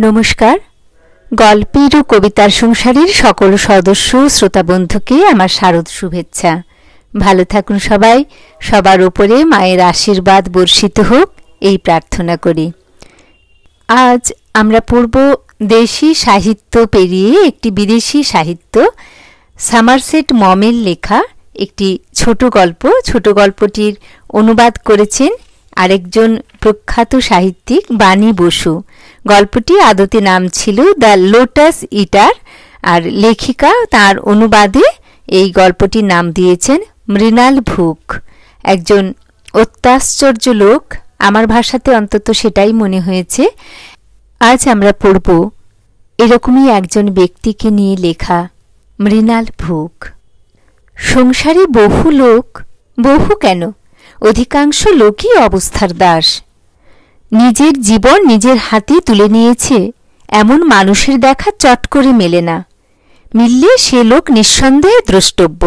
নমস্কার। গল্পের ও কবিতার সংসারের সকল সদস্য শ্রোতা বন্ধুকে আমার শারদ শুভেচ্ছা। ভালো থাকুন সবাই, সবার উপরে মায়ের আশীর্বাদ বর্ষিত হোক এই প্রার্থনা করি। আজ আমরা পড়ব দেশি সাহিত্য পেরিয়ে একটি বিদেশি সাহিত্য, সমারসেট মমের লেখা একটি ছোট গল্প। ছোট গল্পটির অনুবাদ করেছেন আরেকজন প্রখ্যাত সাহিত্যিক বাণী বসু। গল্পটি আদতে নাম ছিল দ্য লোটাস ইটার, আর লেখিকা তার অনুবাদে এই গল্পটির নাম দিয়েছেন মৃণাল ভুক। একজন অত্যাশ্চর্য লোক, আমার ভাষাতে অন্তত সেটাই মনে হয়েছে। আজ আমরা পড়ব এরকমই একজন ব্যক্তিকে নিয়ে লেখা মৃণাল ভুক। সংসারে বহু লোক, বহু কেন, অধিকাংশ লোকই অবস্থার দাস। নিজের জীবন নিজের হাতে তুলে নিয়েছে এমন মানুষের দেখা চট করে মেলে না, মিললে সে লোক নিঃসন্দেহে দ্রষ্টব্য।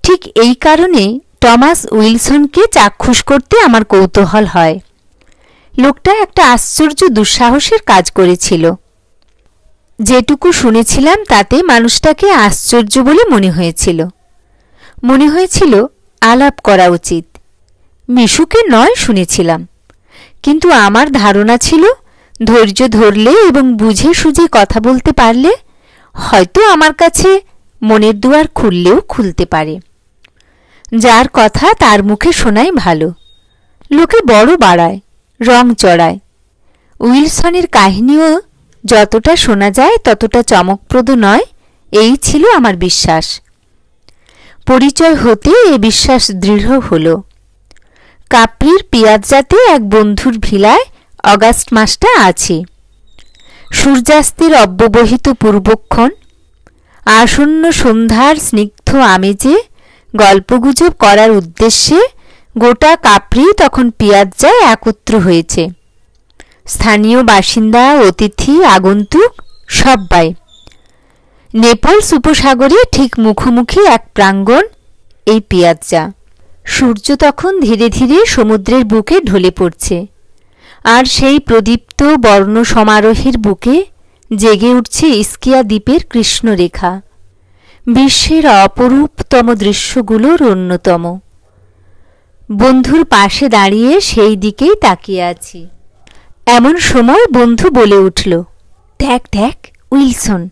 ঠিক এই কারণে টমাস উইলসনকে চাক্ষুষ করতে আমার কৌতূহল হয়। লোকটা একটা আশ্চর্য দুঃসাহসের কাজ করেছিল। যেটুকু শুনেছিলাম তাতে মানুষটাকে আশ্চর্য বলে মনে হয়েছিল আলাপ করা উচিত। মিশুকে নয় শুনেছিলাম, কিন্তু আমার ধারণা ছিল ধৈর্য ধরলে এবং বুঝে সুঝে কথা বলতে পারলে হয়তো আমার কাছে মনের দুয়ার খুললেও খুলতে পারে। যার কথা তার মুখে শোনাই ভালো। লোকে বড় বাড়ায়, রং চড়ায়। উইলসনের কাহিনীও যতটা শোনা যায় ততটা চমকপ্রদ নয়, এই ছিল আমার বিশ্বাস। পরিচয় হতে এ বিশ্বাস দৃঢ় হল। কাপ্রির পিয়াজ্জাতে এক বন্ধুর ভিলায় অগাস্ট মাসটা আছে। সূর্যাস্তের অব্যবহিত পূর্বক্ষণ, আসন্ন সন্ধ্যার স্নিগ্ধ আমেজে গল্পগুজব করার উদ্দেশ্যে গোটা কাপ্রি তখন পিয়াজ্জায় একত্র হয়েছে। স্থানীয় বাসিন্দা, অতিথি, আগন্তুক সব্বাই। নেপলস উপসাগরে ঠিক মুখোমুখি এক প্রাঙ্গণ এই পিয়াজ্জা। সূর্য তখন ধীরে ধীরে সমুদ্রের বুকে ঢলে পড়ছে, আর সেই প্রদীপ্ত বর্ণ সমারোহের বুকে জেগে উঠছে ইস্কিয়া দ্বীপের কৃষ্ণরেখা, বিশ্বের অপরূপতম দৃশ্যগুলোর অন্যতম। বন্ধুর পাশে দাঁড়িয়ে সেই দিকেই তাকিয়ে আছি। এমন সময় বন্ধু বলে উঠল, দেখ দেখ উইলসন।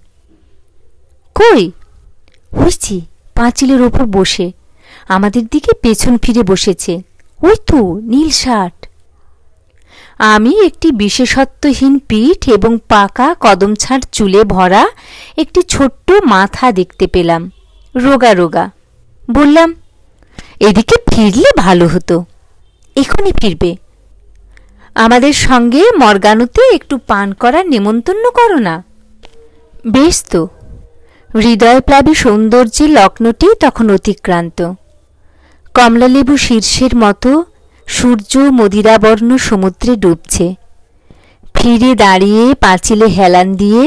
কই? হইছি, পাঁচিলের ওপর বসে আমাদের দিকে পেছন ফিরে বসেছে। ওই তো নীল শার্ট। আমি একটি বিশেষত্বহীন পিঠ এবং পাকা কদমছাঁট চুলে ভরা একটি ছোট্ট মাথা দেখতে পেলাম, রোগা রোগা। বললাম, এদিকে ফিরলে ভালো হতো। এখনই ফিরবে? আমাদের সঙ্গে মর্গানুতে একটু পান করার নেমন্তন্ন করো না। বেশ তো। হৃদয়প্লাবী সৌন্দর্যে লগ্নটি তখন অতিক্রান্ত। কমলালেবু শীর্ষের মতো সূর্য মদিরাবর্ণ সমুদ্রে ডুবছে। ফিরে দাঁড়িয়ে পাঁচিলে হেলান দিয়ে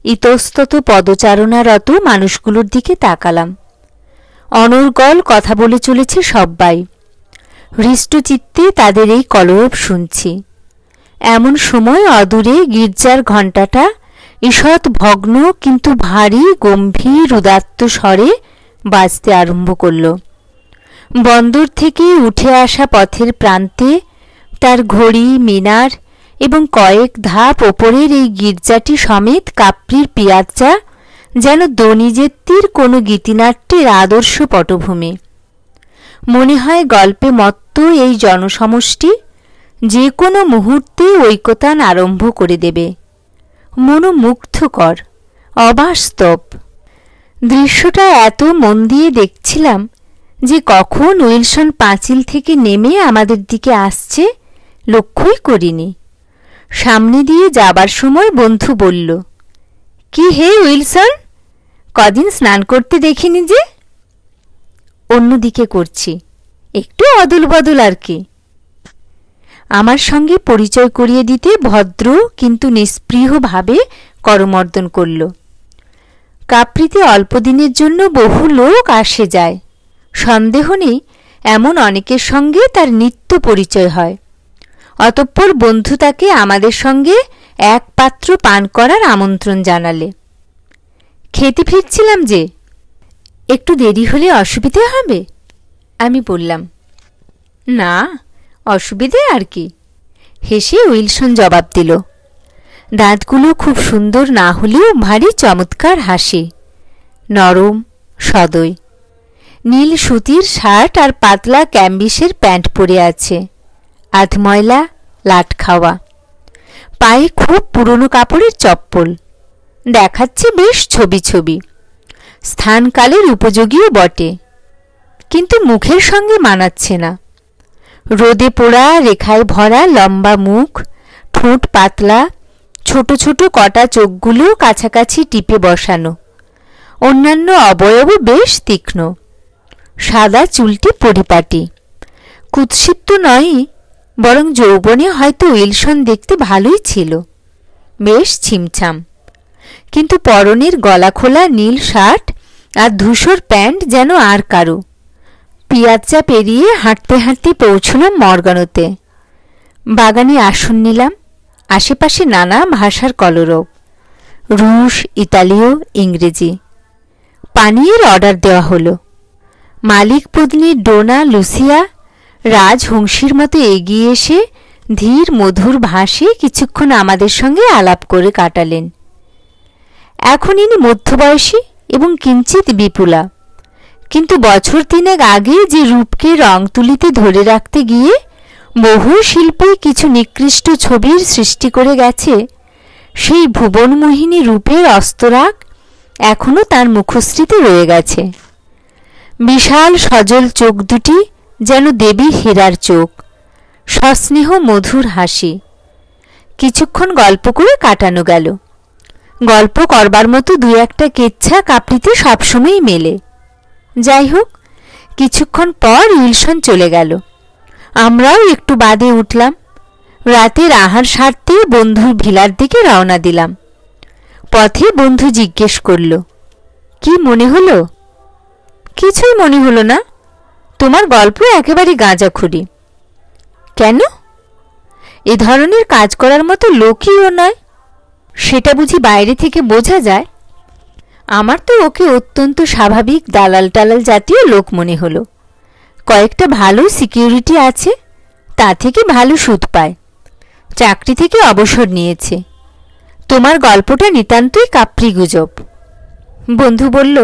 ইতস্তত পদচারণারত মানুষগুলোর দিকে তাকালাম। অনর্গল কথা বলে চলেছে সব্বাই। হৃষ্টচিত্তে তাদের এই কলরব শুনছি। এমন সময় অদূরে গির্জার ঘণ্টাটা ঈষৎ ভগ্ন কিন্তু ভারী গম্ভীর উদাত্ত স্বরে বাজতে আরম্ভ করল। বন্দর থেকে উঠে আসা পথের প্রান্তে তার ঘড়ি, মিনার এবং কয়েক ধাপ ওপরের এই গির্জাটি সমেত কাপ্রির পিয়াজ্জা যেন দনিজেত্তির কোনো গীতিনাট্যের আদর্শ পটভূমি। মনে হয় গল্পে মত্ত এই জনসমষ্টি যে কোনো মুহূর্তে ঐকতান আরম্ভ করে দেবে। মনোমুগ্ধকর, অবাস্তব। দৃশ্যটা এত মন দিয়ে দেখছিলাম যে কখন উইলসন পাঁচিল থেকে নেমে আমাদের দিকে আসছে লক্ষ্যই করিনি। সামনে দিয়ে যাবার সময় বন্ধু বলল, কি হে উইলসন, কদিন স্নান করতে দেখিনি যে? অন্যদিকে করছি, একটু অদল বদল আর কি। আমার সঙ্গে পরিচয় করিয়ে দিতে ভদ্র কিন্তু নিস্পৃহভাবে করমর্দন করল। কাপ্রিতে অল্পদিনের জন্য বহু লোক আসে যায়, সন্দেহ নেই এমন অনেকের সঙ্গে তার নিত্য পরিচয় হয়। অতঃপর বন্ধু তাকে আমাদের সঙ্গে এক পাত্র পান করার আমন্ত্রণ জানালে। খেতে ফিরছিলাম যে, একটু দেরি হলে অসুবিধে হবে? আমি বললাম, না, অসুবিধে আর কি। হেসে উইলসন জবাব দিল। দাঁতগুলো খুব সুন্দর না হলেও ভারী চমৎকার হাসি, নরম সদয়। নীল সুতির শার্ট আর পাতলা ক্যাম্বিসের প্যান্ট পরে আছে, আধময়লা, লাট খাওয়া। পায়ে খুব পুরনো কাপড়ের চপ্পল, দেখাচ্ছে বেশ ছবি ছবি। স্থানকালের উপযোগীও বটে, কিন্তু মুখের সঙ্গে মানাচ্ছে না। রোদে পোড়া, রেখায় ভরা লম্বা মুখ, ঠোঁট পাতলা, ছোট ছোট কটা চোখগুলো কাছাকাছি টিপে বসানো, অন্যান্য অবয়বও বেশ তীক্ষ্ণ। সাদা চুলটি পরিপাটি, কুৎসিত তো নয়ই, বরং যৌবনে হয়তো উইলসন দেখতে ভালোই ছিল, বেশ ছিমছাম। কিন্তু পরনের গলা খোলা নীল শার্ট আর ধূসর প্যান্ট যেন আর কারো। পিয়াজ্জা পেরিয়ে হাঁটতে হাঁটতে পৌঁছলাম মর্গানোতে। বাগানে আসন নিলাম। আশেপাশে নানা ভাষার কলরব, রুশ, ইতালীয়, ইংরেজি। পানীয়ের অর্ডার দেওয়া হলো। মালিক পত্নী ডোনা লুসিয়া রাজহংসীর মতো এগিয়ে এসে ধীর মধুর ভাষে কিছুক্ষণ আমাদের সঙ্গে আলাপ করে কাটালেন। এখন ইনি মধ্যবয়সী এবং কিঞ্চিত বিপুলা, কিন্তু বছর তিনেক আগে যে রূপকে রং তুলিতে ধরে রাখতে গিয়ে বহু শিল্পী কিছু নিকৃষ্ট ছবির সৃষ্টি করে গেছে, সেই ভুবনমোহিনী রূপের অস্তরাগ এখনো তার মুখশ্রীতে রয়ে গেছে। বিশাল সজল চোখ দুটি যেন দেবী হীরার চোখ, সস্নেহ মধুর হাসি। কিছুক্ষণ গল্প করে কাটানো গেল। গল্প করবার মতো দু একটা কেচ্ছা কাপড়িতে সবসময়ই মেলে। যাই হোক, কিছুক্ষণ পর উইলসন চলে গেল। আমরাও একটু বাদে উঠলাম। রাতের আহার সারতে বন্ধুর ভিলার দিকে রওনা দিলাম। পথে বন্ধু জিজ্ঞেস করল, কি মনে হলো? কিছুই মনে হলো না, তোমার গল্প একেবারে গাঁজাখুরি। কেন? এ ধরনের কাজ করার মতো লোকইও নয়, সেটা বুঝি বাইরে থেকে বোঝা যায়? আমার তো ওকে অত্যন্ত স্বাভাবিক দালাল টালাল জাতীয় লোক মনে হলো। কয়েকটা ভালো সিকিউরিটি আছে, তা থেকে ভালো সুদ পায়, চাকরি থেকে অবসর নিয়েছে। তোমার গল্পটা নিতান্তই কাপ্রি গুজব। বন্ধু বলল,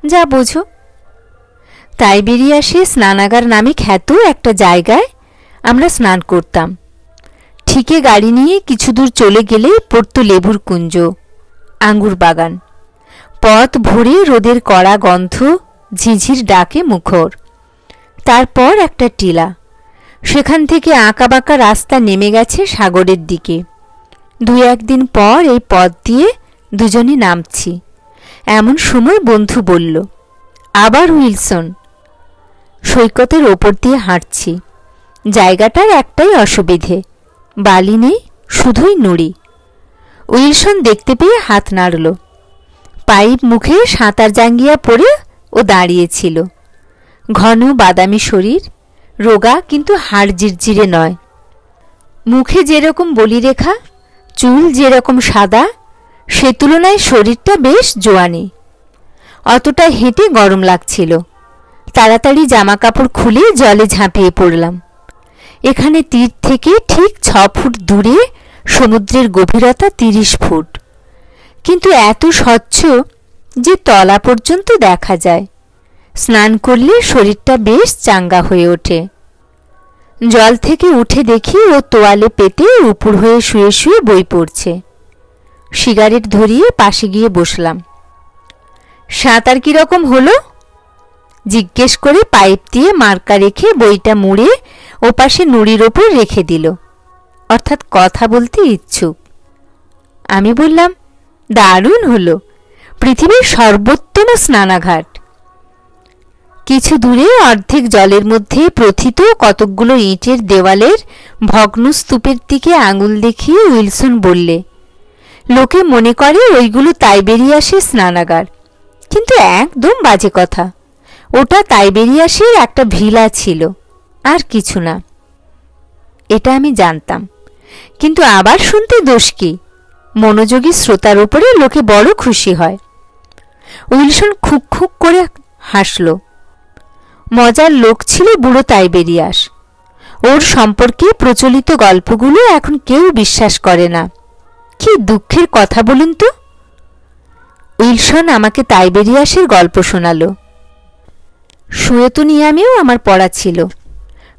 যা বোঝো। তাইবেরিয়াসে স্নানাগার নামে খ্যাত একটা জায়গায় আমরা স্নান করতাম। ঠিকে গাড়ি নিয়ে কিছু দূর চলে গেলে পড়ত লেবুর কুঞ্জ, আঙ্গুর বাগান। পথ ভরে রোদের কড়া গন্ধ, ঝিঝির ডাকে মুখর। তারপর একটা টিলা, সেখান থেকে আঁকাবাঁকা রাস্তা নেমে গেছে সাগরের দিকে। দু একদিন পর এই পথ দিয়ে দুজনে নামছি। এমন সময় বন্ধু বলল, আবার উইলসন। সৈকতের ওপর দিয়ে হাঁটছি। জায়গাটার একটাই অসুবিধে, বালি নেই, শুধুই নুড়ি। উইলসন দেখতে পেয়ে হাত নাড়ল। পাইপ মুখে সাঁতার জাঙ্গিয়া পরে ও দাঁড়িয়েছিল। ঘন বাদামি শরীর, রোগা কিন্তু হাড় জিরজিরে নয়। মুখে যেরকম বলিরেখা, চুল যেরকম সাদা, সে তুলনায় শরীরটা বেশ জোয়ানি। অতটা হেঁটে গরম লাগছিল। তাড়াতাড়ি জামা কাপড় খুলে জলে ঝাঁপিয়ে পড়লাম। এখানে তীর থেকে ঠিক 6 ফুট দূরে সমুদ্রের গভীরতা 30 ফুট, কিন্তু এত স্বচ্ছ যে তলা পর্যন্ত দেখা যায়। স্নান করলে শরীরটা বেশ চাঙ্গা হয়ে ওঠে। জল থেকে উঠে দেখি ও তোয়ালে পেতে উপর হয়ে শুয়ে শুয়ে বই পড়ছে। সিগারেট ধরিয়ে পাশে গিয়ে বসলাম। সাঁতার কিরকম হলো জিজ্ঞেস করে পাইপ দিয়ে মার্কা রেখে বইটা মুড়ে ওপাশে নুড়ির ওপর রেখে দিল, অর্থাৎ কথা বলতে ইচ্ছুক। আমি বললাম, দারুণ হলো, পৃথিবীর সর্বোত্তম স্নানাঘাট। কিছু দূরে অর্ধেক জলের মধ্যে প্রথিত কতকগুলো ইটের দেওয়ালের ভগ্ন স্তূপের দিকে আঙুল দেখিয়ে উইলসন বললে, লোকে মনে করে ওইগুলো তাইবেরিয়াসে স্নানাগার, কিন্তু একদম বাজে কথা। ওটা তাইবেরিয়াসে একটা ভিলা ছিল, আর কিছু না। এটা আমি জানতাম, কিন্তু আবার শুনতে দোষ কি? মনোযোগী শ্রোতার উপরে লোকে বড় খুশি হয়। উইলসন খুক খুক করে হাসল। মজার লোক ছিল বুড়ো তাইবেরিয়াস। ওর সম্পর্কে প্রচলিত গল্পগুলো এখন কেউ বিশ্বাস করে না। কি দুঃখের কথা বলুন তো। উইলসন আমাকে তাইবেরিয়াসের গল্প শোনাল। সুয়েতনিয়ামেও আমার পড়া ছিল।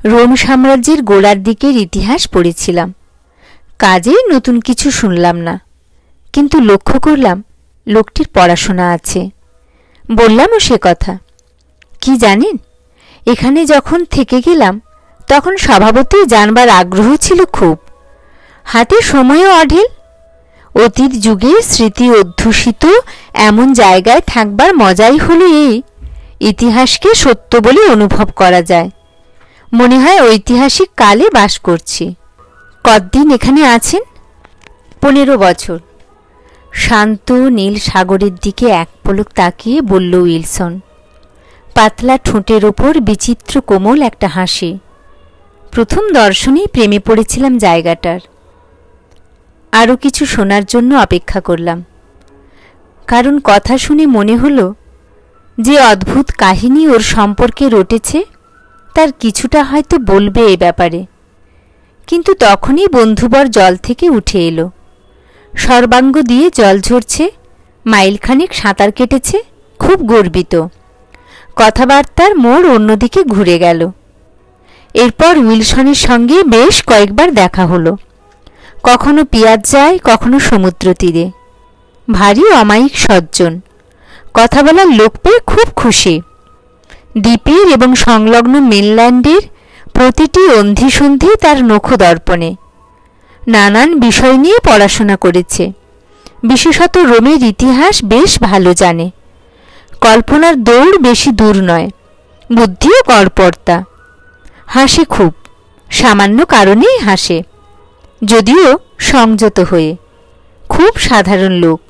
রোম সাম্রাজ্যের গোড়ার দিকের ইতিহাস পড়েছিলাম। কাজেই নতুন কিছু শুনলাম না, কিন্তু লক্ষ্য করলাম লোকটির পড়াশোনা আছে। বললামও সে কথা। কি জানেন, এখানে যখন থেকে গেলাম তখন স্বভাবতই জানবার আগ্রহ ছিল খুব। হাতে সময়ও অঢেল। অতীত যুগে স্মৃতি অধ্যুষিত এমন জায়গায় থাকবার মজাই হলো এই, ইতিহাসকে সত্য বলে অনুভব করা যায়। মনে হয় ঐতিহাসিক কালে বাস করছি। কতদিন এখানে আছেন? 15 বছর। শান্ত নীল সাগরের দিকে এক পলক তাকিয়ে বলল উইলসন। পাতলা ঠোঁটের ওপর বিচিত্র কোমল একটা হাসি। প্রথম দর্শনেই প্রেমে পড়েছিলাম জায়গাটার। আরও কিছু শোনার জন্য অপেক্ষা করলাম, কারণ কথা শুনে মনে হলো যে অদ্ভুত কাহিনী ওর সম্পর্কে রটেছে তার কিছুটা হয়তো বলবে এ ব্যাপারে। কিন্তু তখনই বন্ধুবর জল থেকে উঠে এলো। সর্বাঙ্গ দিয়ে জল ঝরছে, মাইলখানেক সাঁতার কেটেছে, খুব গর্বিত। কথাবার্তার মোড় অন্যদিকে ঘুরে গেল। এরপর উইলসনের সঙ্গে বেশ কয়েকবার দেখা হলো। কখনো পিয়াজ্জায়, কখনো সমুদ্র তীরে। ভারী অমায়িক সজ্জন। কথা বলার লোক পেয়ে খুব খুশি। দ্বীপের এবং সংলগ্ন মেনল্যান্ডের প্রতিটি অন্ধিসন্ধি তার নখো দর্পণে। নানান বিষয় নিয়ে পড়াশোনা করেছে। বিশেষত রোমের ইতিহাস বেশ ভালো জানে। কল্পনার দৌড় বেশি দূর নয়, বুদ্ধিও গড়পড়তা। হাসে খুব, সামান্য কারণেই হাসে, যদিও সংযত হয়ে। খুব সাধারণ লোক।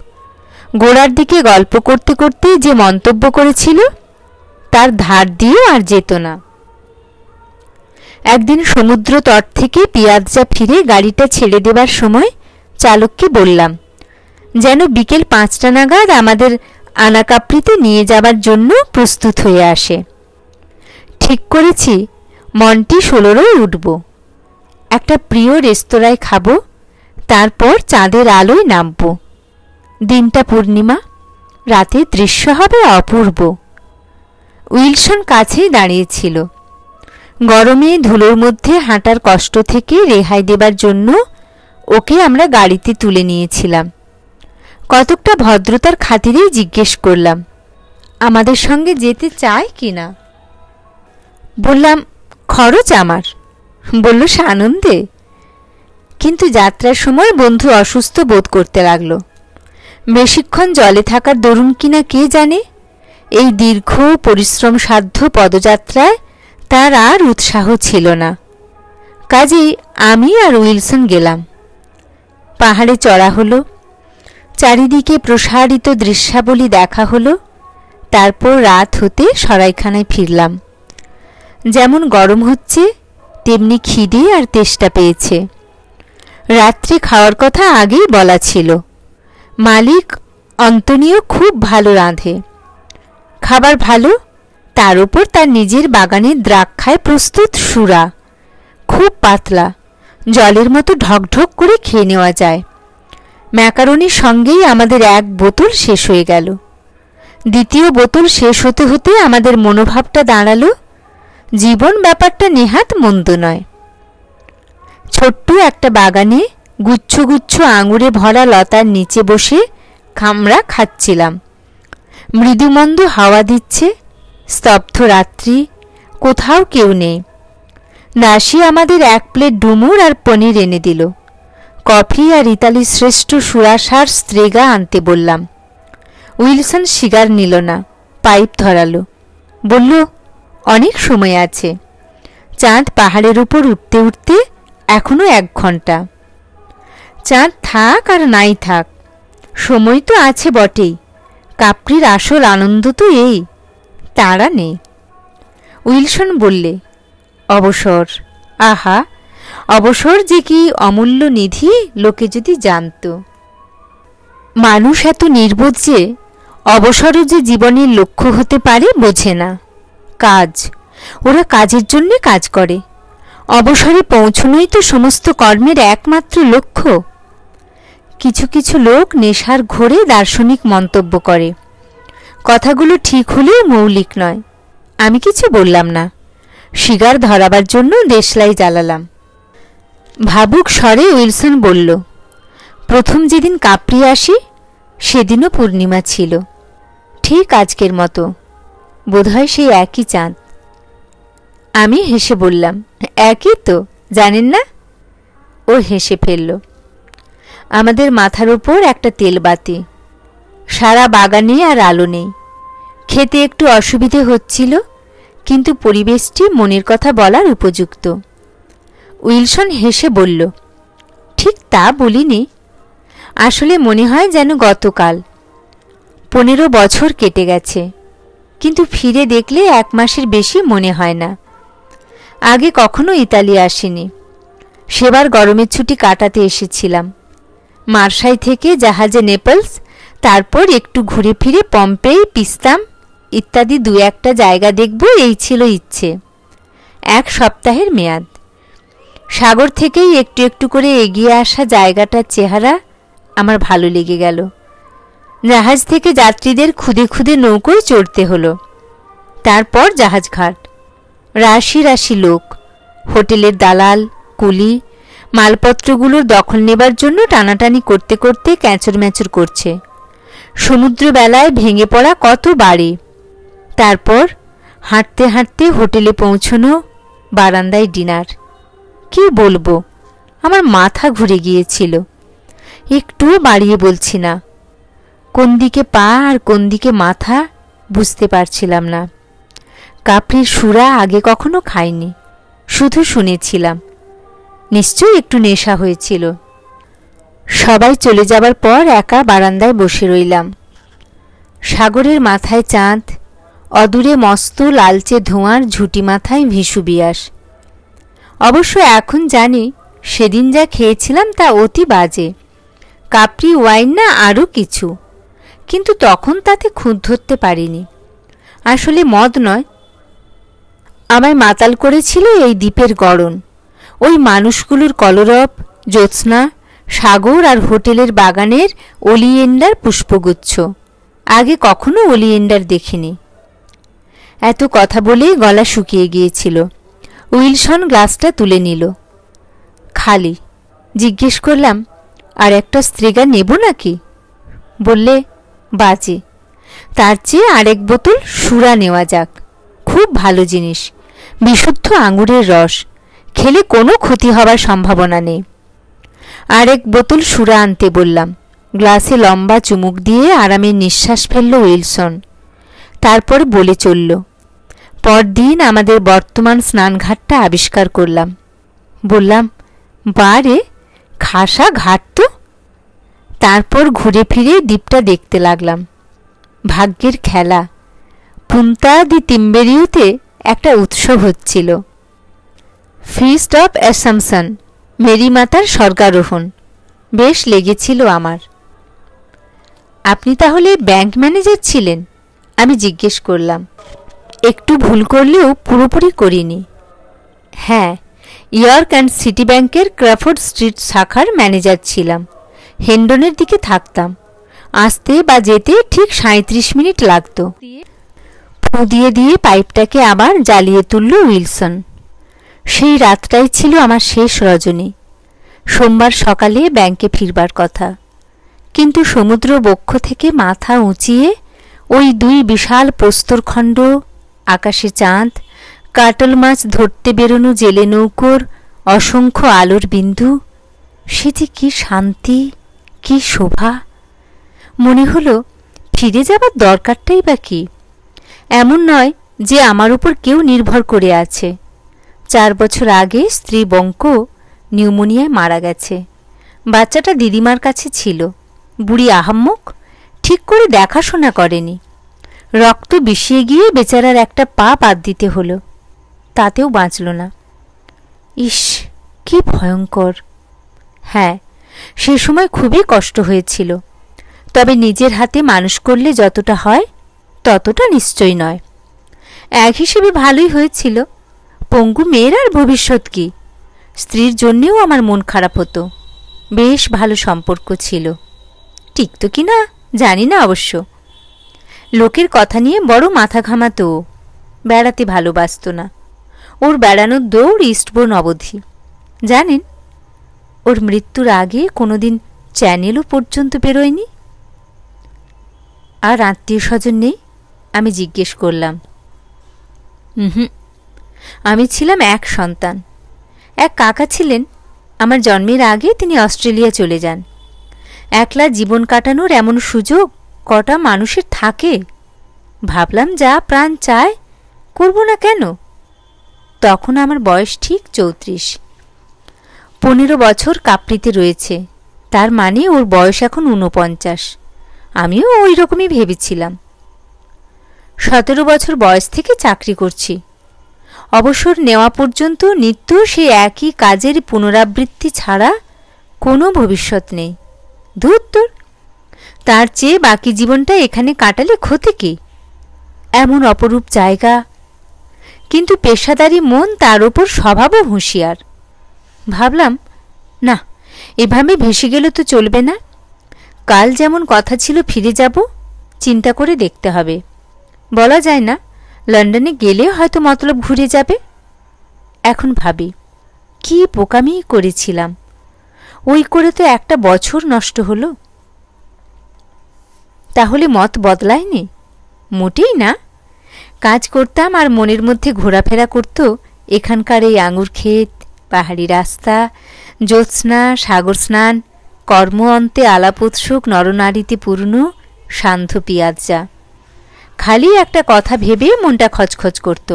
গোড়ার দিকে গল্প করতে করতে যে মন্তব্য করেছিল তার ধার দিয়েও আর যেত না। একদিন সমুদ্র তট থেকে পিয়াজ্জা ফিরে গাড়িটা ছেড়ে দেবার সময় চালককে বললাম যেন বিকেল 5টা নাগাদ আমাদের আনাকাপ্রিতে নিয়ে যাবার জন্য প্রস্তুত হয়ে আসে। ঠিক করেছি মন্টি 16-য় উঠব। একটা প্রিয় রেস্তোরাঁয় খাব, তারপর চাঁদের আলোয় নামব। দিনটা পূর্ণিমা, রাতের দৃশ্য হবে অপূর্ব। উইলসন কাছেই দাঁড়িয়েছিল। গরমে ধুলোর মধ্যে হাঁটার কষ্ট থেকে রেহাই দেবার জন্য ওকে আমরা গাড়িতে তুলে নিয়েছিলাম। কতকটা ভদ্রতার খাতিরেই জিজ্ঞেস করলাম আমাদের সঙ্গে যেতে চায় কিনা। বললাম খরচ আমার। বলল সানন্দে। কিন্তু যাত্রার সময় বন্ধু অসুস্থ বোধ করতে লাগল। বেশিক্ষণ জলে থাকার দরুন কিনা কে জানে। এই দীর্ঘ পরিশ্রম সাধ্য পদযাত্রায় তার আর উৎসাহ ছিল না। কাজেই আমি আর উইলসন গেলাম। পাহাড়ে চড়া হলো, চারিদিকে প্রসারিত দৃশ্যাবলী দেখা হলো। তারপর রাত হতে সরাইখানায় ফিরলাম। যেমন গরম হচ্ছে তেমনি খিদে আর তেষ্টা পেয়েছে। রাত্রে খাওয়ার কথা আগেই বলা ছিল। মালিক অন্তনীয় খুব ভালো রাঁধে। খাবার ভালো, তার উপর তার নিজের বাগানের দ্রাক্ষায় প্রস্তুত সুরা। খুব পাতলা, জলের মতো ঢকঢক করে খেয়ে নেওয়া যায়। ম্যাকারনির সঙ্গেই আমাদের এক বোতল শেষ হয়ে গেল। দ্বিতীয় বোতল শেষ হতে হতে আমাদের মনোভাবটা দাঁড়ালো জীবন ব্যাপারটা নেহাত মন্দ নয়। ছোট্ট একটা বাগানে গুচ্ছ গুচ্ছ আঙুরে ভরা লতার নিচে বসে আমরা খাচ্ছিলাম। মৃদুমন্দ হাওয়া দিচ্ছে। স্তব্ধ রাত্রি, কোথাও কেউ নেই। দাসী আমাদের 1 প্লেট ডুমুর আর পনির এনে দিল। কফি আর ইতালির শ্রেষ্ঠ সুরাসার স্ত্রেগা আনতে বললাম। উইলসন সিগার নিল না, পাইপ ধরালো। বলল অনেক সময় আছে। চাঁদ পাহাড়ের উপর উঠতে উঠতে এখনো 1 ঘন্টা। চাঁদ থাক আর নাই থাক, সময় তো আছে বটেই। কাপ্রির আসল আনন্দ তো এই, তাড়া নেই। উইলসন বললে অবসর, আহা অবসর যে কি অমূল্য নিধি লোকে যদি জানত। মানুষ এত নির্বোধ যে অবসরও যে জীবনের লক্ষ্য হতে পারে বোঝে না। কাজ, ওরা কাজের জন্যে কাজ করে। অবসরে পৌঁছনোই তো সমস্ত কর্মের একমাত্র লক্ষ্য। কিছু কিছু লোক নেশার ঘোরে দার্শনিক মন্তব্য করে। কথাগুলো ঠিক হলেও মৌলিক নয়। আমি কিছু বললাম না। শিগার ধরাবার জন্য দেশলাই জ্বালালাম। ভাবুক স্বরে উইলসন বলল, প্রথম যেদিন কাপ্রি আসি সেদিনও পূর্ণিমা ছিল, ঠিক আজকের মতো, বোধহয় সেই একই চাঁদ। আমি হেসে বললাম, একই তো, জানেন না? ও হেসে ফেলল। আমাদের মাথার ওপর একটা তেলবাতি, সারা বাগানে আর আলো নেই। খেতে একটু অসুবিধে হচ্ছিল, কিন্তু পরিবেশটি মনের কথা বলার উপযুক্ত। উইলসন হেসে বলল, ঠিক তা বলিনি। আসলে মনে হয় যেন গতকাল। 15 বছর কেটে গেছে, কিন্তু ফিরে দেখলে 1 মাসের বেশি মনে হয় না। আগে কখনো ইতালি আসিনি। সেবার গরমের ছুটি কাটাতে এসেছিলাম। মার্সাই থেকে জাহাজে নেপলস, তারপর একটু ঘুরে ফিরে পম্পেই, পিস্তাম ইত্যাদি 2-1টা জায়গা দেখব, এই ছিল ইচ্ছে। 1 সপ্তাহের মেয়াদ। সাগর থেকেই একটু একটু করে এগিয়ে আসা জায়গাটার চেহারা আমার ভালো লেগে গেল। জাহাজ থেকে যাত্রীদের খুদে খুদে নৌকোয় চড়তে হলো। তারপর জাহাজঘাট, রাশি রাশি লোক, হোটেলের দালাল, কুলি, মালপত্রগুলোর দখল নেবার জন্য টানাটানি করতে করতে ক্যাঁচর ম্যাচর করছে। সমুদ্র বেলায় ভেঙে পড়া কত বাড়ি। তারপর হাঁটতে হাঁটতে হোটেলে পৌঁছনো, বারান্দায় ডিনার। কি বলবো, আমার মাথা ঘুরে গিয়েছিল। একটুও বাড়িয়ে বলছি না। কোন দিকে পা আর কোন দিকে মাথা বুঝতে পারছিলাম না। কাপ্রির সুরা আগে কখনো খাইনি, শুধু শুনেছিলাম। নিশ্চয়ই একটু নেশা হয়েছিল। সবাই চলে যাবার পর একা বারান্দায় বসে রইলাম। সাগরের মাথায় চাঁদ, অদূরে মস্ত লালচে ধোঁয়ার ঝুঁটি মাথায় ভিসুবিয়াস। অবশ্য এখন জানি সেদিন যা খেয়েছিলাম তা অতি বাজে। কাপ্রি ওয়াইন না আরও কিছু, কিন্তু তখন তাতে খুঁত ধরতে পারিনি। আসলে মদ নয়, আমায় মাতাল করেছিল এই দ্বীপের গড়ন, ওই মানুষগুলোর কলরব, জ্যোৎস্না, সাগর আর হোটেলের বাগানের ওলিয়েন্ডার পুষ্পগুচ্ছ। আগে কখনো ওলিয়েন্ডার দেখিনি। এত কথা বলেই গলা শুকিয়ে গিয়েছিল। উইলসন গ্লাসটা তুলে নিল। খালি। জিজ্ঞেস করলাম, আর একটা স্ত্রীগা নেব নাকি? বললে, বাজে, তার চেয়ে আরেক বোতল সুরা নেওয়া যাক। খুব ভালো জিনিস, বিশুদ্ধ আঙুরের রস, খেলে কোনো ক্ষতি হবার সম্ভাবনা নেই। আরেক বোতল সুরা আনতে বললাম। গ্লাসে লম্বা চুমুক দিয়ে আরামের নিঃশ্বাস ফেলল উইলসন। তারপর বলে চলল, পরদিন আমাদের বর্তমান স্নানঘাটটা আবিষ্কার করলাম। বললাম, বারে খাসা ঘাট তো। তারপর ঘুরে ফিরে দ্বীপটা দেখতে লাগলাম। ভাগ্যের খেলা, পুন্তা দি তিম্বেরিউতে একটা উৎসব হচ্ছিল। ফিস্ট অফ অ্যাসামসন, মেরি মাতার স্বর্গারোহণ। বেশ লেগেছিল আমার। আপনি তাহলে ব্যাংক ম্যানেজার ছিলেন? আমি জিজ্ঞেস করলাম। একটু ভুল করলেও পুরোপুরি করিনি। হ্যাঁ, ইয়র্ক অ্যান্ড সিটি ব্যাংকের ক্রাফোর্ড স্ট্রিট শাখার ম্যানেজার ছিলাম। হেন্ডনের দিকে থাকতাম। আসতে বা যেতে ঠিক 37 মিনিট লাগত। ফু দিয়ে দিয়ে পাইপটাকে আবার জ্বালিয়ে তুলল উইলসন। সেই রাতটাই ছিল আমার শেষ রজনী। সোমবার সকালে ব্যাংকে ফিরবার কথা, কিন্তু সমুদ্র বক্ষ থেকে মাথা উঁচিয়ে ওই 2 বিশাল প্রস্তরখণ্ড, আকাশে চাঁদ, কাটল মাছ ধরতে বেরোনো জেলে নৌকোর অসংখ্য আলোর বিন্দু, সে যে কি শান্তি, কি শোভা! মনে হলো ফিরে যাবার দরকারটাই বা কি। এমন নয় যে আমার উপর কেউ নির্ভর করে আছে। 4 বছর আগে স্ত্রী বঙ্ক নিউমোনিয়ায় মারা গেছে। বাচ্চাটা দিদিমার কাছে ছিল। বুড়ি আহাম্মক, ঠিক করে দেখাশোনা করেনি। রক্ত বিষিয়ে গিয়ে বেচারার একটা পা বাদ দিতে হলো, তাতেও বাঁচল না। ইস, কি ভয়ঙ্কর! হ্যাঁ, সে সময় খুবই কষ্ট হয়েছিল। তবে নিজের হাতে মানুষ করলে যতটা হয় ততটা নিশ্চয় নয়। এক হিসেবে ভালোই হয়েছিল। পঙ্গু মেয়ের আর ভবিষ্যৎ কি? স্ত্রীর জন্যেও আমার মন খারাপ হতো। বেশ ভালো সম্পর্ক ছিল, টিকতো কি না জানি না অবশ্য। লোকের কথা নিয়ে বড় মাথা ঘামাতো। বেড়াতে ভালোবাসত না। ওর বেড়ানোর দৌড় ইস্টবোর্ন অবধি। জানেন, ওর মৃত্যুর আগে কোনোদিন চ্যানেলও পর্যন্ত বেরোয়নি। আর আত্মীয় স্বজন নেই? আমি জিজ্ঞেস করলাম। হুম, আমি ছিলাম এক সন্তান। এক কাকা ছিলেন। আমার জন্মের আগে তিনি অস্ট্রেলিয়া চলে যান। একলা জীবন কাটানোর এমন সুযোগ কটা মানুষের থাকে? ভাবলাম যা প্রাণ চায় করব না কেন। তখন আমার বয়স ঠিক 34। 15 বছর কাপ্রিতে রয়েছে, তার মানে ওর বয়স এখন 49। আমিও ওই রকমই ভেবেছিলাম। 17 বছর বয়স থেকে চাকরি করছি। অবসর নেওয়া পর্যন্ত নিত্য সেই একই কাজের পুনরাবৃত্তি ছাড়া কোনো ভবিষ্যৎ নেই। ধুত্তর, তার চেয়ে বাকি জীবনটা এখানে কাটালে ক্ষতি কি? এমন অপরূপ জায়গা, কিন্তু পেশাদারি মন, তার ওপর স্বভাবও হুঁশিয়ার। ভাবলাম, না, এভাবে ভেসে গেলে তো চলবে না। কাল যেমন কথা ছিল ফিরে যাব, চিন্তা করে দেখতে হবে। বলা যায় না, লন্ডনে গেলে হয়তো মতলব ঘুরে যাবে। এখন ভাবি, কি বোকামি করেছিলাম। ওই করে তো একটা বছর নষ্ট হলো। তাহলে মত বদলায়নি? মোটেই না। কাজ করতাম আর মনের মধ্যে ঘোরাফেরা করত এখানকার এই আঙুর ক্ষেত, পাহাড়ি রাস্তা, জ্যোৎস্না, সাগর স্নান, কর্ম অন্তে আলাপোৎসুক নরনারীতে পূর্ণ সান্ধ্য পিয়াজ্জা। খালি একটা কথা ভেবে মনটা খচখচ করত।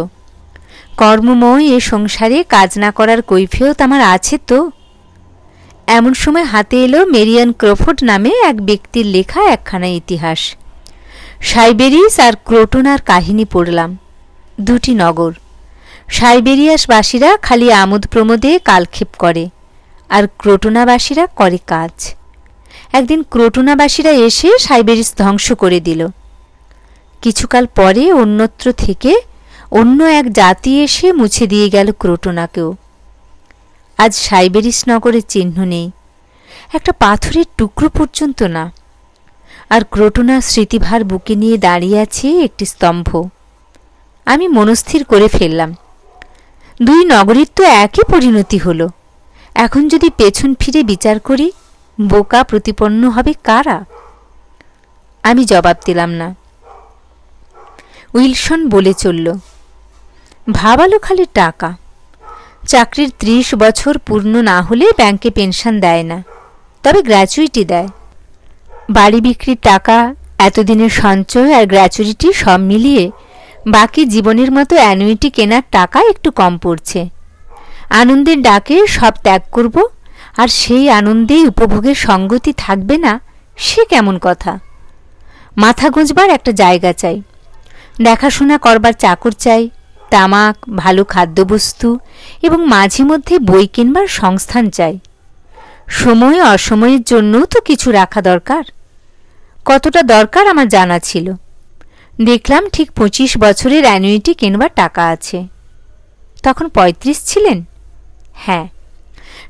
কর্মময় এ সংসারে কাজ না করার কৈফিয়ত আমার আছে তো। এমন সময় হাতে এলো মেরিয়ান ক্রফোর্ড নামে এক ব্যক্তির লেখা একখানা ইতিহাস। সাইবেরিয়াস আর ক্রোটনার কাহিনী পড়লাম। দুটি নগর। সাইবেরিয়াসবাসীরা খালি আমোদ প্রমোদে কালক্ষেপ করে, আর ক্রোটনাবাসীরা করে কাজ। একদিন ক্রোটনাবাসীরা এসে সাইবেরিয়াস ধ্বংস করে দিল। কিছুকাল পরে অন্যত্র থেকে অন্য এক জাতি এসে মুছে দিয়ে গেল ক্রোটনাকেও। আজ সাইবেরিয়াস নগরের চিহ্ন নেই, একটা পাথরের টুকরো পর্যন্ত না। আর ক্রোটনার স্মৃতিভার বুকে নিয়ে দাঁড়িয়ে আছে একটি স্তম্ভ। আমি মনস্থির করে ফেললাম, দুই নগরীর তো একই পরিণতি হল। এখন যদি পেছন ফিরে বিচার করি, বোকা প্রতিপন্ন হবে কারা? আমি জবাব দিলাম না। উইলসন বলে চলল, ভাবালো খালি টাকা। চাকরির 30 বছর পূর্ণ না হলে ব্যাংকে পেনশন দেয় না, তবে গ্র্যাচুইটি দেয়। বাড়ি বিক্রির টাকা, এতদিনের সঞ্চয় আর গ্র্যাচুইটি সব মিলিয়ে বাকি জীবনের মতো অ্যানুইটি কেনার টাকা একটু কম পড়ছে। আনন্দের ডাকে সব ত্যাগ করব, আর সেই আনন্দেই উপভোগের সঙ্গতি থাকবে না, সে কেমন কথা? মাথা গোঁজবার একটা জায়গা চাই, দেখাশোনা করবার চাকর চাই, তামাক, ভালো খাদ্যবস্তু এবং মাঝে মধ্যে বই কিনবার সংস্থান চাই। সময় অসময়ের জন্যও তো কিছু রাখা দরকার। কতটা দরকার আমার জানা ছিল। দেখলাম ঠিক 25 বছরের অ্যানুইটি কিনবার টাকা আছে। তখন 35 ছিলেন? হ্যাঁ,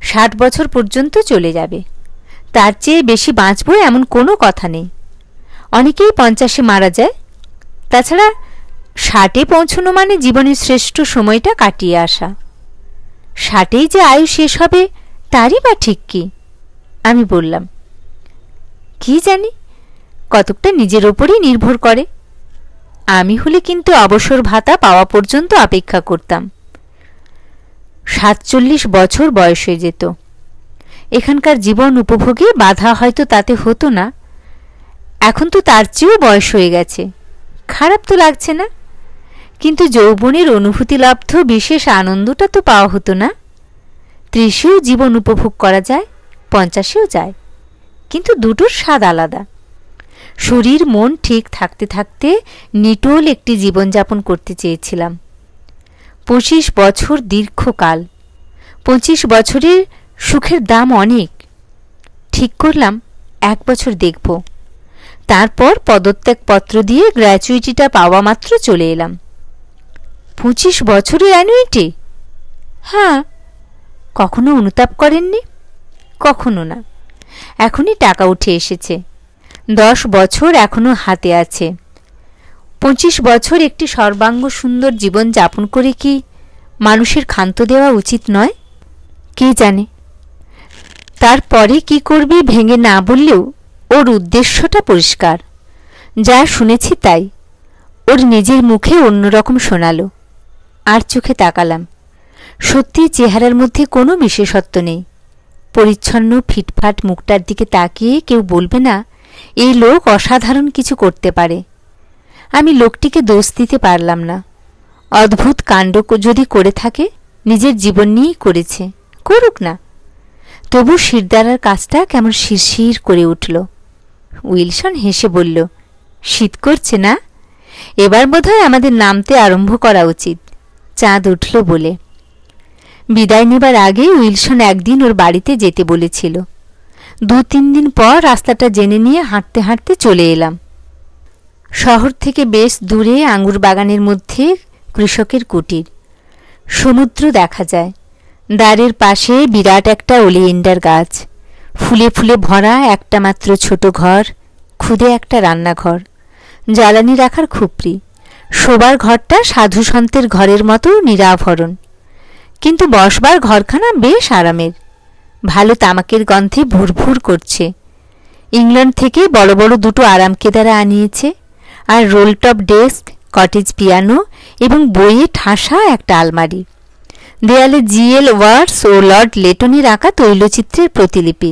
60 বছর পর্যন্ত চলে যাবে। তার চেয়ে বেশি বাঁচব এমন কোনো কথা নেই। অনেকেই 50-এ মারা যায়। তাছাড়া 60-এ পৌঁছানো মানে জীবনের শ্রেষ্ঠ সময়টা কাটিয়ে আসা। 60-এই যে আয়ু শেষ হবে তারই বা ঠিক কি? আমি বললাম, কি জানি, কতকটা নিজের ওপরই নির্ভর করে। আমি হলে কিন্তু অবসর ভাতা পাওয়া পর্যন্ত অপেক্ষা করতাম। 47 বছর বয়স হয়ে যেত। এখানকার জীবন উপভোগে বাধা হয়তো তাতে হতো না। এখন তো তার চেয়েও বয়স হয়ে গেছে। খারাপ তো লাগছে না, কিন্তু যৌবনের অনুভূতিলব্ধ বিশেষ আনন্দটা তো পাওয়া হতো না। 30-এও জীবন উপভোগ করা যায়, 50-এও যায়, কিন্তু দুটোর স্বাদ আলাদা। শরীর মন ঠিক থাকতে থাকতে নিটোল একটি জীবনযাপন করতে চেয়েছিলাম। 25 বছর দীর্ঘকাল। 25 বছরের সুখের দাম অনেক। ঠিক করলাম 1 বছর দেখব, তারপর পদত্যাগপত্র দিয়ে গ্র্যাচুইটিটা পাওয়া মাত্র চলে এলাম। 25 বছরের অ্যানুইটি? হ্যাঁ। কখনো অনুতাপ করেননি? কখনো না। এখনই টাকা উঠে এসেছে। 10 বছর এখনো হাতে আছে। 25 বছর একটি সর্বাঙ্গ সুন্দর জীবন যাপন করে কি মানুষের ক্ষান্ত দেওয়া উচিত নয়? কে জানে। তারপরে কি করবি ভেঙে না বললেও ওর উদ্দেশ্যটা পরিষ্কার। যা শুনেছি তাই। ওর নিজের মুখে অন্যরকম শোনালো। আর চোখে তাকালাম। সত্যি চেহারার মধ্যে কোনো বিশেষত্ব নেই। পরিচ্ছন্ন ফিটফাট মুখটার দিকে তাকিয়ে কেউ বলবে না এই লোক অসাধারণ কিছু করতে পারে। আমি লোকটিকে দোষ দিতে পারলাম না। অদ্ভুত কাণ্ড যদি করে থাকে নিজের জীবন নিয়েই করেছে, করুক না। তবু শিরদাঁড়ার কাজটা কেমন শিরশির করে উঠল। উইলসন হেসে বলল, শীত করছে না? এবার বোধহয় আমাদের নামতে আরম্ভ করা উচিত। চাঁদ উঠল বলে। বিদায় নেবার আগে উইলসন একদিন ওর বাড়িতে যেতে বলেছিল। 2-3 দিন পর রাস্তাটা জেনে নিয়ে হাঁটতে হাঁটতে চলে এলাম। শহর থেকে বেশ দূরে আঙ্গুর বাগানের মধ্যে কৃষকের কুটির। সমুদ্র দেখা যায়। দ্বারের পাশে বিরাট একটা ওলিয়েন্ডার গাছ। ফুলে ফুলে ভরা একটা মাত্র ছোট ঘর, খুদে একটা রান্নাঘর, জ্বালানি রাখার খুপড়ি। শোবার ঘরটা সাধু সন্তের ঘরের মতো নিরাভরণ, কিন্তু বসবার ঘরখানা বেশ আরামের। ভালো তামাকের গন্ধে ভুরভুর করছে। ইংল্যান্ড থেকে বড় বড় 2টো আরাম কেদারা আনিয়েছে, আর রোলটপ ডেস্ক, কটেজ পিয়ানো এবং বইয়ে ঠাসা একটা আলমারি। দেয়ালে জিএল ওয়ার্ডস ও লর্ড লেটনের আঁকা তৈলচিত্রের প্রতিলিপি।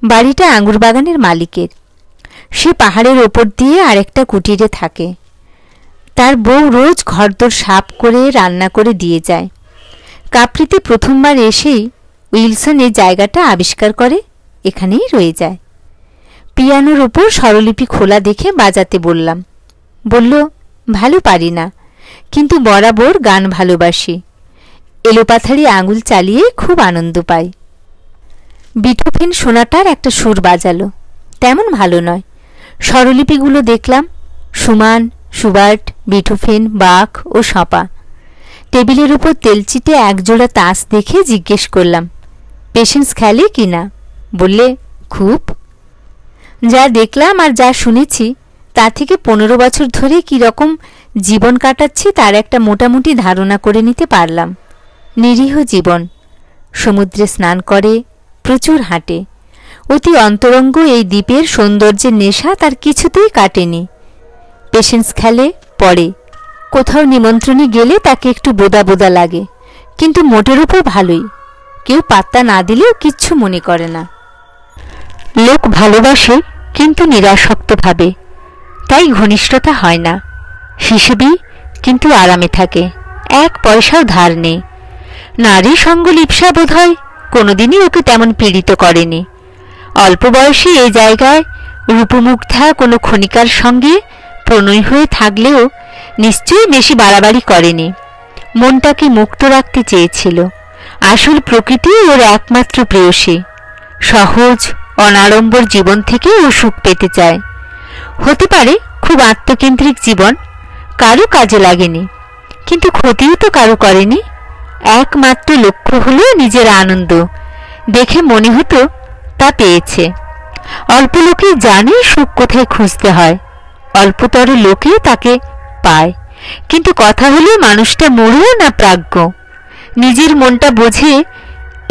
বাড়িটা আঙ্গুর বাগানের মালিকের। সে পাহাড়ের ওপর দিয়ে আরেকটা কুটিরে থাকে। তার বউ রোজ ঘরদোর সাফ করে রান্না করে দিয়ে যায়। কাপ্রিতে প্রথমবার এসেই উইলসন এই জায়গাটা আবিষ্কার করে, এখানেই রয়ে যায়। পিয়ানোর ওপর স্বরলিপি খোলা দেখে বাজাতে বললাম। বলল, ভালো পারি না, কিন্তু বরাবর গান ভালোবাসি। এলোপাথারি আঙুল চালিয়ে খুব আনন্দ পাই। বিটোফেন সোনাটার একটা সুর বাজালো, তেমন ভালো নয়। স্বরলিপিগুলো দেখলাম, সুমান, সুবার্ট, বিটোফেন, বাখ ও সপা। টেবিলের উপর তেলচিটে একজোড়া তাস দেখে জিজ্ঞেস করলাম, পেশেন্স খেলে কি না? বললে, খুব। যা দেখলাম আর যা শুনেছি তা থেকে 15 বছর ধরে কীরকম জীবন কাটাচ্ছি তার একটা মোটামুটি ধারণা করে নিতে পারলাম। নিরীহ জীবন। সমুদ্রে স্নান করে, প্রচুর হাঁটে। অতি অন্তরঙ্গ এই দ্বীপের সৌন্দর্যের নেশা তার কিছুতেই কাটেনি। পেশেন্স খেলে, পড়ে। কোথাও নিমন্ত্রণে গেলে তাকে একটু বোদা বোদা লাগে, কিন্তু মোটের উপর ভালোই। কেউ পাত্তা না দিলেও কিচ্ছু মনে করে না। লোক ভালোবাসে, কিন্তু নিরাসক্তভাবে, তাই ঘনিষ্ঠতা হয় না। হিসেবেই, কিন্তু আরামে থাকে। 1 পয়সাও ধার নেই। নারী সঙ্গ লিপ্সা বোধ হয় কোনোদিনই ওকে তেমন পীড়িত করেনি। অল্প বয়সে এই জায়গায় রূপমুগ্ধা কোনো ক্ষণিকার সঙ্গে প্রণয় হয়ে থাকলেও নিশ্চয়ই বেশি বাড়াবাড়ি করেনি। মনটাকে মুক্ত রাখতে চেয়েছিল। আসল প্রকৃতি ওর একমাত্র প্রেয়সী। সহজ অনাড়ম্বর জীবন থেকে ও সুখ পেতে চায়। হতে পারে খুব আত্মকেন্দ্রিক জীবন, কারো কাজে লাগেনি, কিন্তু ক্ষতিও তো কারো করেনি। একমাত্র লক্ষ্য হলো নিজের আনন্দ। দেখে মনে হতো তা পেয়েছে। অল্প লোকেই জানে সুখ কোথায় খুঁজতে হয়, অল্পতর লোকে তাকে পায়। কিন্তু কথা হলো মানুষটা মূঢ় না প্রাজ্ঞ। নিজের মনটা বোঝে,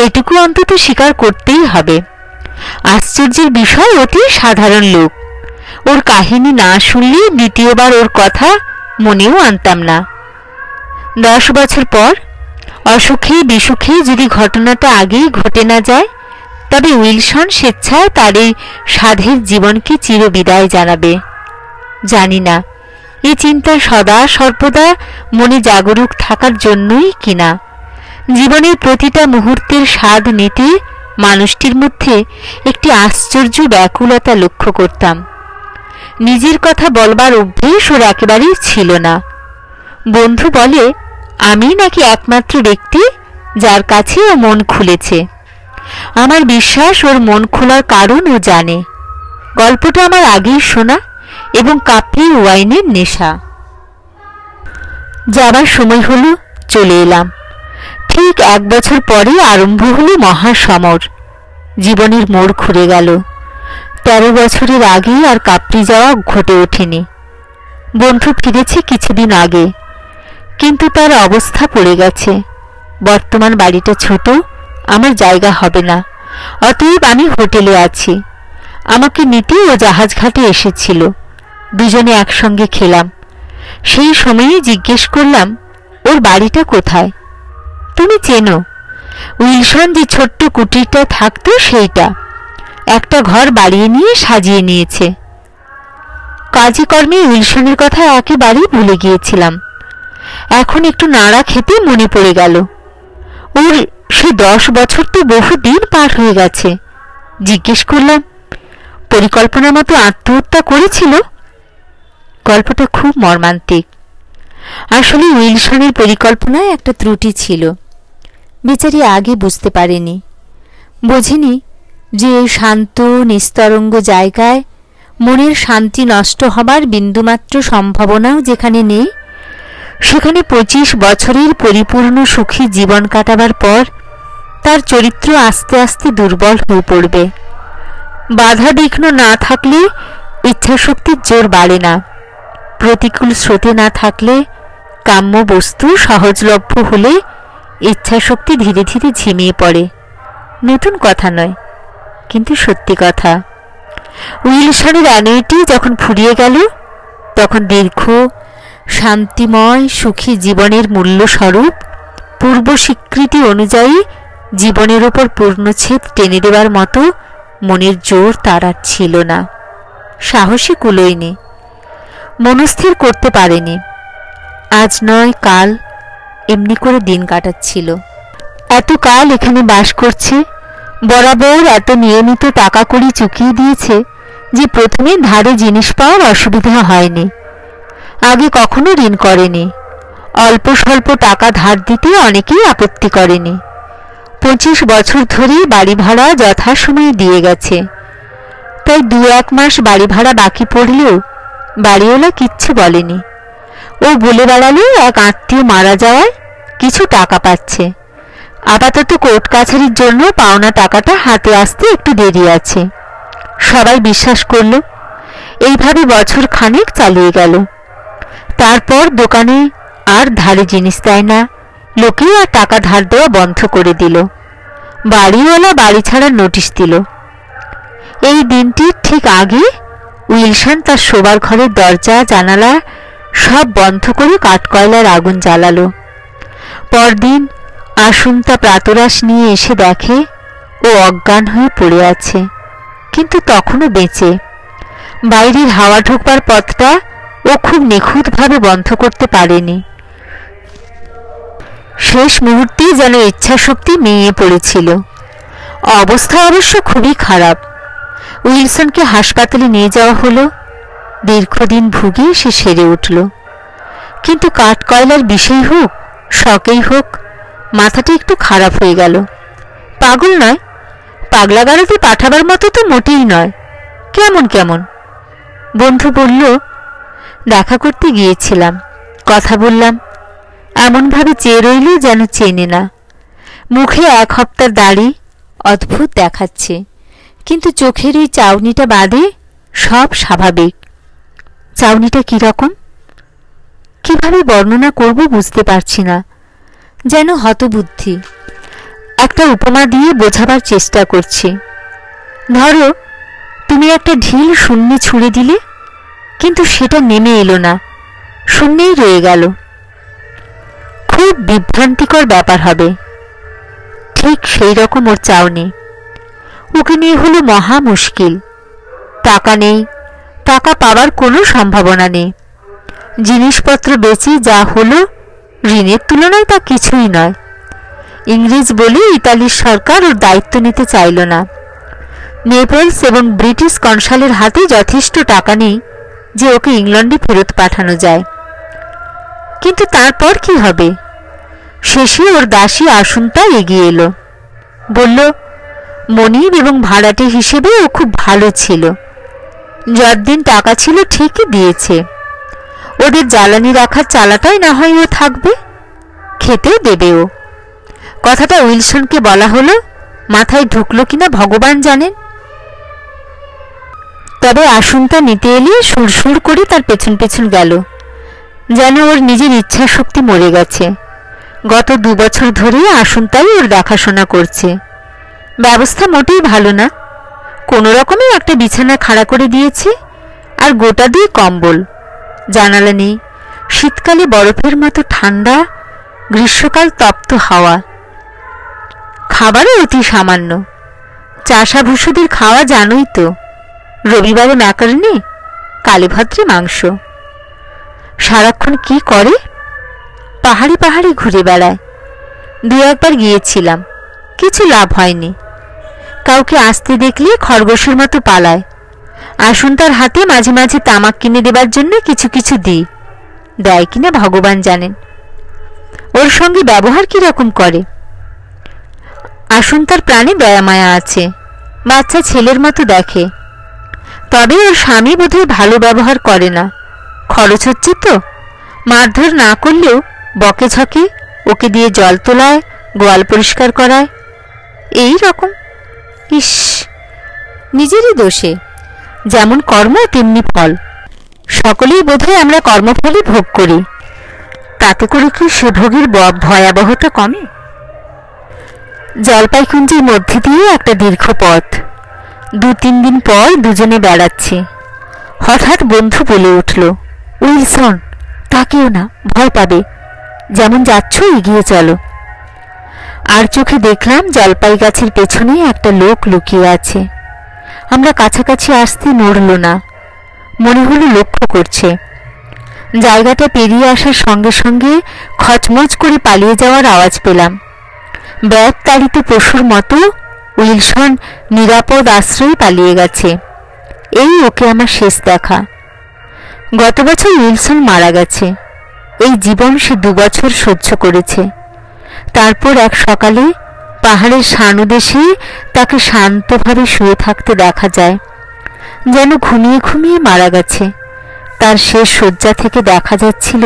এটুকু অন্তত স্বীকার করতেই হবে। আশ্চর্যের বিষয়, অতি সাধারণ লোক। ওর কাহিনী না শুনলে দ্বিতীয়বার ওর কথা মনেও আনতাম না। 10 বছর পর অসুখে বিসুখে যদি ঘটনাটা আগেই ঘটে না যায়, তবে উইলসন স্বেচ্ছায় তার এই সাধের জীবনকে চিরবিদায় জানাবে। জানি না এই চিন্তা সদা সর্বদা মনে জাগরুক থাকার জন্যই কিনা। জীবনের প্রতিটা মুহূর্তের স্বাদ নিতে মানুষটির মধ্যে একটি আশ্চর্য ব্যাকুলতা লক্ষ্য করতাম। নিজের কথা বলবার অভ্যেস ওর একেবারেই ছিল না। বন্ধু বলে, আমি নাকি একমাত্র ব্যক্তি যার কাছে ও মন খুলেছে। আমার বিশ্বাস ওর মন খোলার কারণ ও জানে। গল্পটা আমার আগেই শোনা এবং কাপে ওয়াইনের নেশা। যাবার সময় হলো, চলে এলাম। ঠিক 1 বছর পরে আরম্ভ হলো মহাসমর। জীবনের মোড় ঘুরে গেল। 13 বছরের আগে আর কাপ্রি যাওয়া ঘটে ওঠেনি। বন্ধু ফিরেছে কিছুদিন আগে, কিন্তু তার অবস্থা পড়ে গেছে। বর্তমান বাড়িটা ছোট, আমার জায়গা হবে না, অতএব আমি হোটেলে আছি। আমাকে নিতে ও জাহাজ ঘাটে এসেছিল। দুজনে একসঙ্গে খেলাম। সেই সময়ে জিজ্ঞেস করলাম, ওর বাড়িটা কোথায়? তুমি চেনো? উইলসন যে ছোট্ট কুটিরটা থাকতো সেইটা। একটা ঘর বাড়িয়ে নিয়ে সাজিয়ে নিয়েছে। কাজে কর্মে উইলসনের কথা একেবারেই ভুলে গিয়েছিলাম। এখন একটু নাড়া খেতে মনে পড়ে গেল। ওর সে 10 বছর তো বহুদিন পার হয়ে গেছে। জিজ্ঞেস করলাম, পরিকল্পনা মতো আত্মহত্যা করেছিল? গল্পটা খুব মর্মান্তিক। আসলে উইলসনের পরিকল্পনায় একটা ত্রুটি ছিল। বেচারি আগে বুঝতে পারেনি, বোঝেনি যে এই শান্ত নিস্তরঙ্গ জায়গায় মনের শান্তি নষ্ট হবার বিন্দুমাত্র সম্ভাবনাও যেখানে নেই, সেখানে 25 বছরের পরিপূর্ণ সুখী জীবন কাটাবার পর তার চরিত্র আস্তে আস্তে দুর্বল হয়ে পড়বে। বাধা বিঘ্ন না থাকলে ইচ্ছাশক্তির জোর বাড়ে না। প্রতিকূল স্রোতে না থাকলে, কাম্য বস্তু সহজলভ্য হলে ইচ্ছাশক্তি ধীরে ধীরে ঝিমিয়ে পড়ে। নতুন কথা নয়, কিন্তু সত্যি কথা। উইলসনের অ্যানুইটি যখন ফুরিয়ে গেল, তখন দীর্ঘ শান্তিময় সুখী জীবনের মূল্যস্বরূপ পূর্ব স্বীকৃতি অনুযায়ী জীবনের ওপর পূর্ণচ্ছেদ টেনে দেবার মতো মনের জোর তার আর ছিল না। সাহসী কুলোয়নি, মনস্থির করতে পারেনি। আজ নয় কাল এমনি করে দিন কাটাচ্ছিল। এত কাল এখানে বাস করছে, বরাবর এত নিয়মিত টাকা কড়ি চুকিয়ে দিয়েছে যে প্রথমে ধারে জিনিস পাওয়ার অসুবিধা হয়নি। আগে কখনো ঋণ করেনি। অল্প স্বল্প টাকা ধার দিতে অনেকেই আপত্তি করেনি। 25 বছর ধরে বাড়ি ভাড়া যথাসময়ে দিয়ে গেছে। তাই 2-1 মাস বাড়ি ভাড়া বাকি পড়লেও বাড়িওয়ালা কিচ্ছু বলেনি। ও বলে বেড়ালো এক আত্মীয় মারা যাওয়ায় কিছু টাকা পাচ্ছে। আপাতত কোর্ট কাছারির জন্য পাওনা টাকাটা হাতে আসতে একটু দেরি আছে। সবাই বিশ্বাস করল। এইভাবে বছর খানেক চালিয়ে গেল। তারপর দোকানে আর ধারে জিনিস দেয় না, লোকেই আর টাকা ধার দেওয়া বন্ধ করে দিল। বাড়িওয়ালা বাড়ি ছাড়ার নোটিশ দিল। এই দিনটির ঠিক আগে উইলসন তার শোবার ঘরের দরজা জানালা সব বন্ধ করে কাঠকয়লার আগুন জ্বালালো। পরদিন আসুন্তা প্রাতরাশ নিয়ে এসে দেখে ও অজ্ঞান হয়ে পড়ে আছে, কিন্তু তখনও বেঁচে। বাইরের হাওয়া ঢোকবার পথটা ও খুব নিখুঁতভাবে বন্ধ করতে পারেনি। শেষ মুহূর্তে যেন ইচ্ছাশক্তি মেয়ে পড়েছিল। অবস্থা অবশ্য খুবই খারাপ। উইলসনকে হাসপাতালে নিয়ে যাওয়া হলো। দীর্ঘদিন ভুগে সে সেরে উঠল, কিন্তু কাঠকয়লার বিষেই হোক শকেই হোক মাথাটা একটু খারাপ হয়ে গেল। পাগল নয়, পাগলা গাড়িতে পাঠাবার মতো তো মোটেই নয়। কেমন কেমন। বন্ধু বলল, দেখা করতে গিয়েছিলাম, কথা বললাম। এমনভাবে চেয়ে রইল যেন চেনে না। মুখে 1 হপ্তার দাড়ি, অদ্ভুত দেখাচ্ছে, কিন্তু চোখের ওই চাউনিটা বাদে সব স্বাভাবিক। চাউনিটা কিরকম, কিভাবে বর্ণনা করব বুঝতে পারছি না। যেন হতবুদ্ধি। একটা উপমা দিয়ে বোঝাবার চেষ্টা করছি। ধরো তুমি একটা ঢিল শূন্যে ছুঁড়ে দিলে, কিন্তু সেটা নেমে এলো না, শূন্যেই রয়ে গেল। খুব বিভ্রান্তিকর ব্যাপার হবে। ঠিক সেই রকম ওর চাউনি। ওকে নিয়ে হলো মহা মুশকিল। টাকা নেই, টাকা পাওয়ার কোনো সম্ভাবনা নেই। জিনিসপত্র বেচে যা হলো ঋণের তুলনায় তা কিছুই নয়। ইংরেজ বলে ইতালির সরকার ওর দায়িত্ব নিতে চাইল না। নেপলস এবং ব্রিটিশ কনসালের হাতে যথেষ্ট টাকা নেই যে ওকে ইংল্যান্ডে ফেরত পাঠানো যায়। কিন্তু তারপর কি হবে? শেষে ওর দাসী আসুন্তা এগিয়ে এলো। বলল, মনিব এবং ভাড়াটে হিসেবে ও খুব ভালো ছিল, যতদিন টাকা ছিল ঠিকই দিয়েছে। ওদের জ্বালানি রাখার চালাটাই না হয় ও থাকবে, খেতেও দেবে ও। কথাটা উইলসনকে বলা হলো, মাথায় ঢুকলো কিনা ভগবান জানেন। তবে আসনটা নিতে এলে সুরসুর করে তার পেছন পেছন গেল, যেন ওর নিজের ইচ্ছা শক্তি মরে গেছে। গত 2 বছর ধরে আসনটাই ওর দেখাশোনা করছে। ব্যবস্থা মোটেই ভালো না। কোনো রকমে একটা বিছানা খাড়া করে দিয়েছে, আর গোটা দিয়ে কম্বল। জানালা নেই। শীতকালে বরফের মতো ঠান্ডা, গ্রীষ্মকাল তপ্ত হাওয়া। খাবারও অতি সামান্য। চাষা ভুষুদের খাওয়া জানোই তো, রবিবারে ম্যাকারনি, কালীভদ্রে মাংস। সারাক্ষণ কি করে? পাহাড়ে পাহাড়ে ঘুরে বেড়ায়। 2-1 বার গিয়েছিলাম, কিছু লাভ হয়নি। কাউকে আসতে দেখলে খরগোশের মতো পালায়। আসুন তার হাতে মাঝে মাঝে তামাক কিনে দেবার জন্য কিছু কিছু দিই, দেয় কিনা ভগবান জানেন। ওর সঙ্গে ব্যবহার কিরকম করে। আসুন তার প্রাণে দয়া মায়া আছে, বাচ্চা ছেলের মতো দেখে। তবে ওর স্বামী বোধহয় ভালো ব্যবহার করে না। খরচ হচ্ছে তো, মারধর না করলেও বকে ঝকে ওকে দিয়ে জল তোলায়, গোয়াল পরিষ্কার করায়, এই রকম। ইস, নিজেরই দোষে। যেমন কর্ম তেমনি ফল। সকলেই বোধহয় আমরা কর্মফলই ভোগ করি। তাতে করে কি সে ভোগের ভয়াবহতা কমে? জলপাইকুঞ্জির মধ্যে দিয়ে একটা দীর্ঘ পথ। 2-3 দিন পর দুজনে বেড়াচ্ছি। হঠাৎ বন্ধু বলে উঠল, উইলসন, তাকেও না, ভয় পাবে। যেমন যাচ্ছ এগিয়ে চলো। আর চোখে দেখলাম জলপাই গাছের পেছনে একটা লোক লুকিয়ে আছে। আমরা কাছাকাছি আসতে নড়ল না, মনে হলো লক্ষ্য করছে। জায়গাটা পেরিয়ে আসার সঙ্গে সঙ্গে খচমচ করে পালিয়ে যাওয়ার আওয়াজ পেলাম। ব্যাগ তাড়িত পশুর মতো উইলসন নিরাপদ আশ্রয়ে পালিয়ে গেছে। এই ওকে আমার শেষ দেখা। গত বছর উইলসন মারা গেছে। এই জীবন সে 2 বছর সহ্য করেছে। তারপর এক সকালে পাহাড়ের সানুদেশে তাকে শান্তভাবে শুয়ে থাকতে দেখা যায়, যেন ঘুমিয়ে ঘুমিয়ে মারা গেছে। তার শেষ শয্যা থেকে দেখা যাচ্ছিল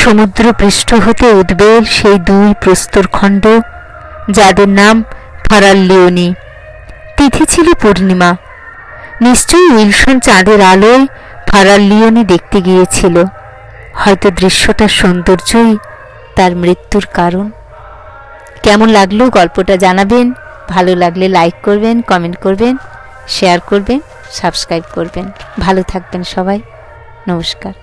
সমুদ্র পৃষ্ঠ হতে উদ্বেল সেই 2 প্রস্তরখণ্ড, যাদের নাম ফারাল লিওনি। তিথি ছিল পূর্ণিমা। নিশ্চয়ই উইলসন চাঁদের আলোয় ফারাল লিওনি দেখতে গিয়েছিল। হয়তো দৃশ্যটার সৌন্দর্যই তার মৃত্যুর কারণ। কেমন লাগলো গল্পটা জানাবেন। ভালো লাগলে লাইক করবেন, কমেন্ট করবেন, শেয়ার করবেন, সাবস্ক্রাইব করবেন। ভালো থাকবেন সবাই। নমস্কার।